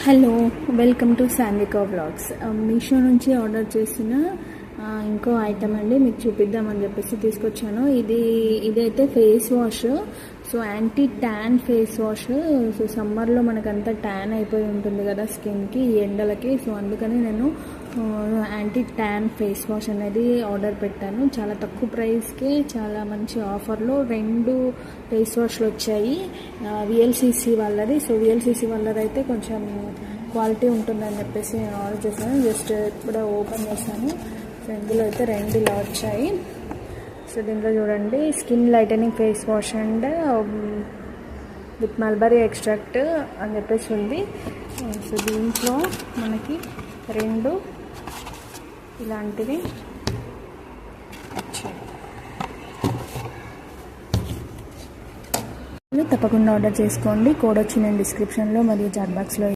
Hello, welcome to Shanvika vlogs. Meesho నుంచి order చేసిన ఇంకో ఐటమ్ అండి, మీకు చూపిద్దామని చెప్పేసి తీసుకొచ్చాను. ఇదైతే face wash. So anti tan face wash. So సమ్మర్లో మనకంతా ట్యాన్ అయిపోయి ఉంటుంది కదా స్కిన్కి, ఈ ఎండలకి. సో అందుకని నేను యాంటీ ట్యాన్ ఫేస్ వాష్ అనేది ఆర్డర్ పెట్టాను. చాలా తక్కువ ప్రైస్కి, చాలా మంచి ఆఫర్లో 2 ఫేస్ వాష్లు వచ్చాయి. విఎల్సిసి వాళ్ళది. సో విఎల్సిసి వాళ్ళది అయితే కొంచెం క్వాలిటీ ఉంటుందని చెప్పేసి నేను ఆర్డర్ చేశాను. జస్ట్ ఇప్పుడే ఓపెన్ చేశాను. సో ఇందులో అయితే 2 ఇలా వచ్చాయి. సో దీంట్లో చూడండి, skin lightening face wash and with mulberry extract అని చెప్పేసి ఉంది. సో దీంట్లో మనకి 2 ఇలాంటివి వచ్చాయి. తప్పకుండా ఆర్డర్ చేసుకోండి. కోడ్ వచ్చి నేను డిస్క్రిప్షన్లో మరియు చాట్ బాక్స్లో